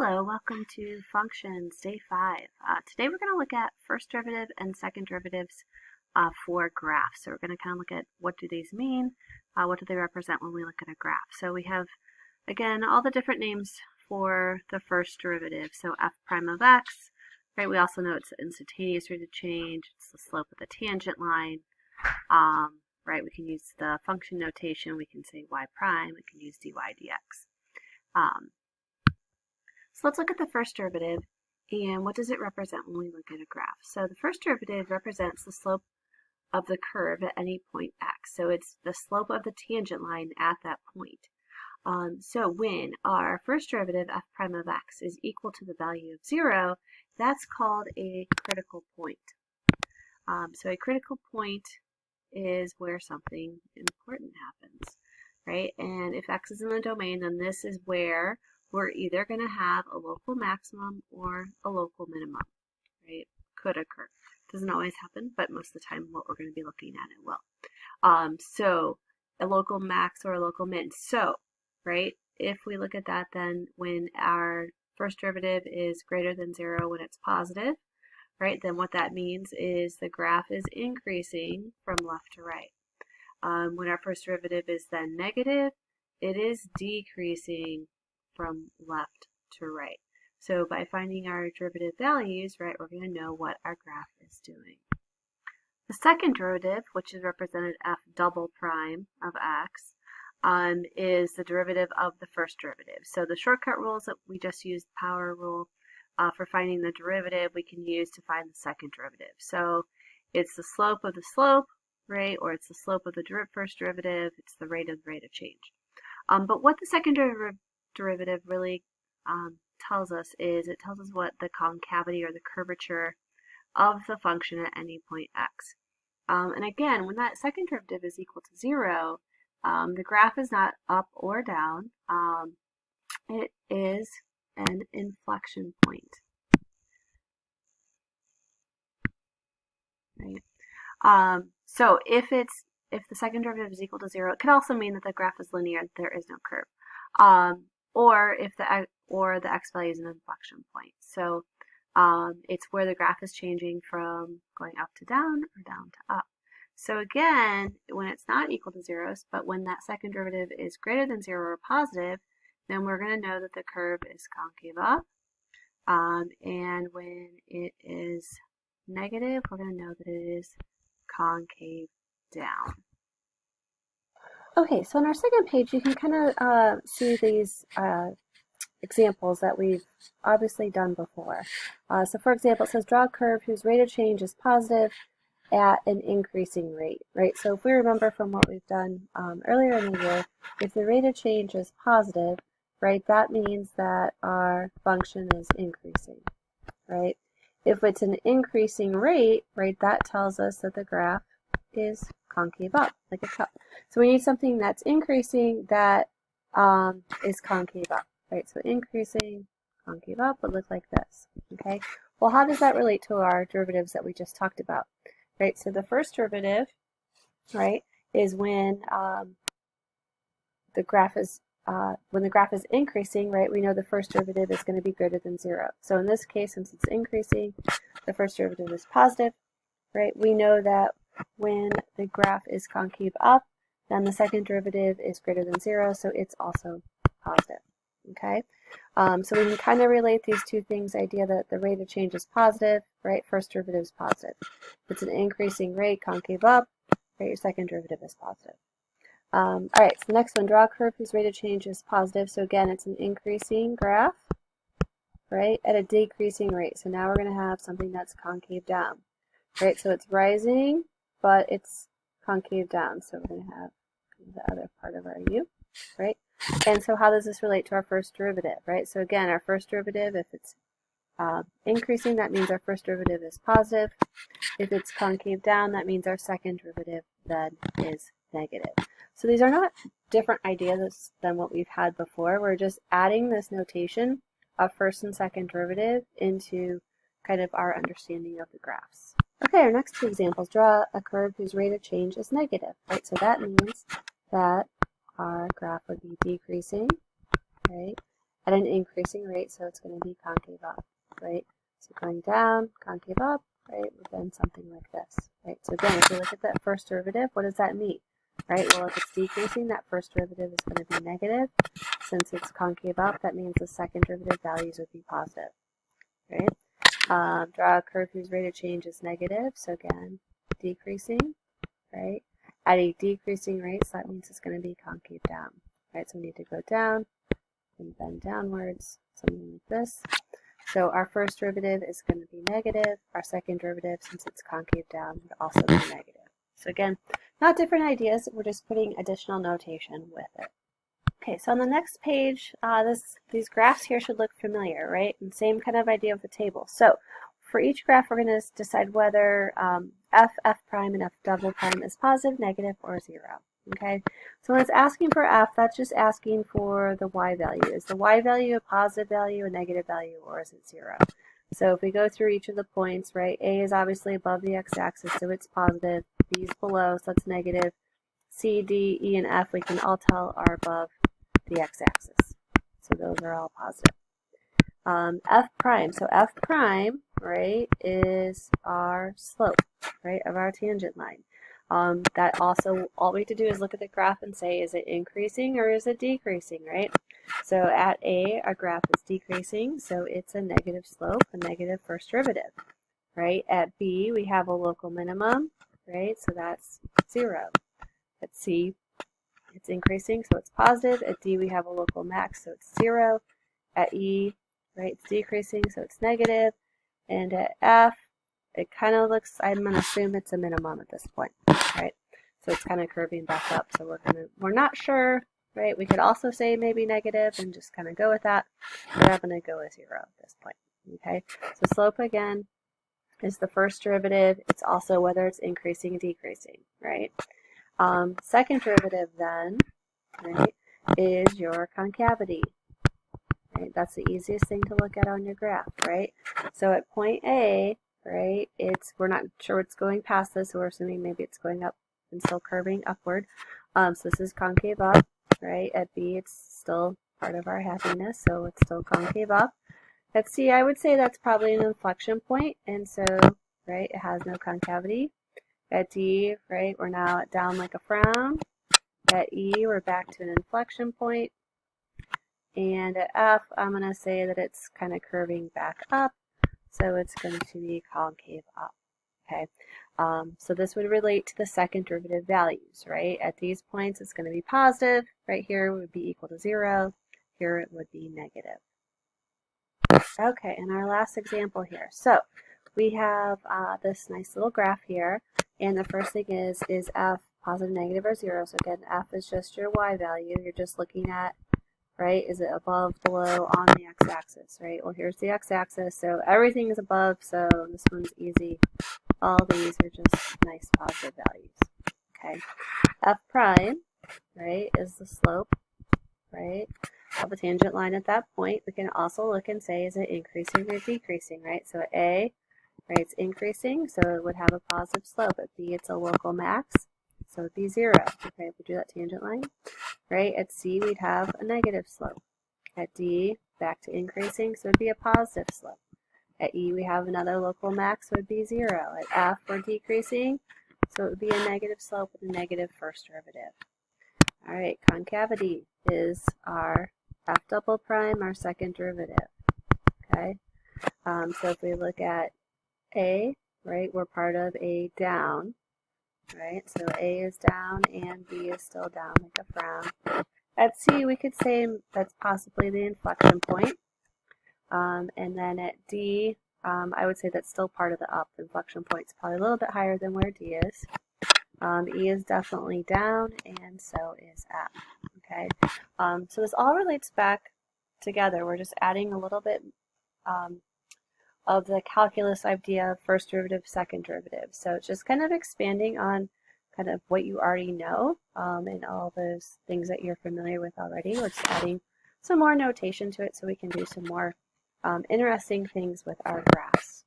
Hello, welcome to Functions, Day 5. Today we're going to look at first derivative and second derivatives for graphs. So we're going to kind of look at what do these mean, what do they represent when we look at a graph. So we have, again, all the different names for the first derivative. So f prime of x, right? We also know it's the instantaneous rate of change, it's the slope of the tangent line, right? We can use the function notation, we can say y prime, we can use dy dx. So let's look at the first derivative and what does it represent when we look at a graph. So the first derivative represents the slope of the curve at any point x. So it's the slope of the tangent line at that point. So when our first derivative f prime of x is equal to the value of 0, that's called a critical point. So a critical point is where something important happens, right? And if x is in the domain, then this is where we're either going to have a local maximum or a local minimum, right? Could occur. Doesn't always happen, but most of the time what we're going to be looking at it will. So a local max or a local min. So, right, if we look at that, then when our first derivative is greater than 0 when it's positive, right, then what that means is the graph is increasing from left to right. When our first derivative is then negative, it is decreasing from left to right. So by finding our derivative values, right, we're going to know what our graph is doing. The second derivative, which is represented f double prime of x, is the derivative of the first derivative. So the shortcut rules that we just used, the power rule, for finding the derivative, we can use to find the second derivative. So it's the slope of the slope, right, or it's the slope of the first derivative, it's the rate of change. But what the second derivative really tells us is it tells us what the concavity or the curvature of the function at any point x. And again, when that second derivative is equal to 0, the graph is not up or down. It is an inflection point. Right? So if the second derivative is equal to 0, it could also mean that the graph is linear, there is no curve. Or if the x value is an inflection point. So it's where the graph is changing from going up to down or down to up. So again, when it's not equal to 0, but when that second derivative is greater than 0 or positive, then we're going to know that the curve is concave up. And when it is negative, we're going to know that it is concave down. Okay, so on our second page, you can kind of see these examples that we've obviously done before. So for example, it says draw a curve whose rate of change is positive at an increasing rate, right? So if we remember from what we've done earlier in the year, if the rate of change is positive, right, that means that our function is increasing, right? If it's an increasing rate, right, that tells us that the graph is concave up, like a cup. So we need something that's increasing that is concave up, right? So increasing, concave up would look like this, okay? Well, how does that relate to our derivatives that we just talked about, right? So the first derivative, right, is when the graph is increasing, right, we know the first derivative is going to be greater than 0. So in this case, since it's increasing, the first derivative is positive, right? We know that when the graph is concave up, then the second derivative is greater than 0, so it's also positive, okay? So we can kind of relate these two things, the idea that the rate of change is positive, right? First derivative is positive. If it's an increasing rate, concave up, right? Your second derivative is positive. All right, so the next one, draw a curve whose rate of change is positive. So again, it's an increasing graph, right, at a decreasing rate. So now we're going to have something that's concave down, right? So it's rising, but it's concave down. So we're going to have the other part of our U, right? And so how does this relate to our first derivative, right? So again, our first derivative, if it's increasing, that means our first derivative is positive. If it's concave down, that means our second derivative then is negative. So these are not different ideas than what we've had before. We're just adding this notation of first and second derivative into kind of our understanding of the graphs. Okay, our next two examples, draw a curve whose rate of change is negative, right? So that means that our graph would be decreasing, right? at an increasing rate, so it's going to be concave up, right? So going down, concave up, right? Then something like this, right? So again, if you look at that first derivative, what does that mean? Right, well, if it's decreasing, that first derivative is going to be negative. Since it's concave up, that means the second derivative values would be positive, right? Draw a curve whose rate of change is negative, so again, decreasing, right? At a decreasing rate, so that means it's going to be concave down, right? So we need to go down and bend downwards, something like this. So our first derivative is going to be negative. Our second derivative, since it's concave down, would also be negative. So again, not different ideas, we're just putting additional notation with it. Okay, so on the next page, these graphs here should look familiar, right? And same kind of idea with the table. So for each graph, we're going to decide whether f prime, and f double prime is positive, negative, or 0. Okay, so when it's asking for f, that's just asking for the y value. Is the y value a positive value, a negative value, or is it 0? So if we go through each of the points, right, A is obviously above the x-axis, so it's positive. B is below, so that's negative. C, D, E, and F, we can all tell are above the x-axis. So those are all positive. F prime, so F prime, right, is our slope, right, of our tangent line. That also, all we have to do is look at the graph and say, is it increasing or is it decreasing, right? So at A, our graph is decreasing, so it's a negative slope, a negative first derivative, right? At B, we have a local minimum, right? So that's 0. At C, it's increasing, so it's positive. At D, we have a local max, so it's 0. At E, right, it's decreasing, so it's negative. And at F, it kind of looks, I'm going to assume it's a minimum at this point, right? So it's kind of curving back up, so we're not sure, right? We could also say maybe negative and just kind of go with that, but I'm going to go with 0 at this point, okay? So slope, again, is the first derivative. It's also whether it's increasing or decreasing, right? Second derivative then, right, is your concavity. Right? That's the easiest thing to look at on your graph, right? So at point A, right, we're not sure it's going past this, so we're assuming maybe it's going up and still curving upward. So this is concave up, right? At B, it's still part of our happiness, so it's still concave up. At C, I would say that's probably an inflection point, and so, right, it has no concavity. At D, right, we're now down like a frown. At E, we're back to an inflection point. And at F, I'm going to say that it's kind of curving back up, so it's going to be concave up, okay? So this would relate to the second derivative values, right? At these points, it's going to be positive. Right here it would be equal to 0. Here it would be negative. Okay, and our last example here. So we have this nice little graph here, and the first thing is F positive, negative, or 0? So again, F is just your y value. You're just looking at, right, is it above, below, on the x-axis, right? Well, here's the x-axis, so everything is above, so this one's easy. All these are just nice positive values, okay? F prime, right, is the slope, right, of a tangent line at that point. We can also look and say, is it increasing or decreasing, right? So at A, right, it's increasing, so it would have a positive slope. At B, it's a local max, so it'd be 0. Okay, if we do that tangent line, right? At C, we'd have a negative slope. At D, back to increasing, so it'd be a positive slope. At E, we have another local max, so it'd be 0. At F, we're decreasing, so it would be a negative slope with a negative first derivative. All right, concavity is our F double prime, our second derivative, okay? So if we look at A, right, we're part of a down, right? So A is down and B is still down like a frown. At C, we could say that's possibly the inflection point. And then at D, I would say that's still part of the up. The inflection point's probably a little bit higher than where D is. E is definitely down, and so is F. Okay, so this all relates back together. We're just adding a little bit of the calculus idea of first derivative, second derivative. So it's just kind of expanding on kind of what you already know and all those things that you're familiar with already. We're just adding some more notation to it so we can do some more interesting things with our graphs.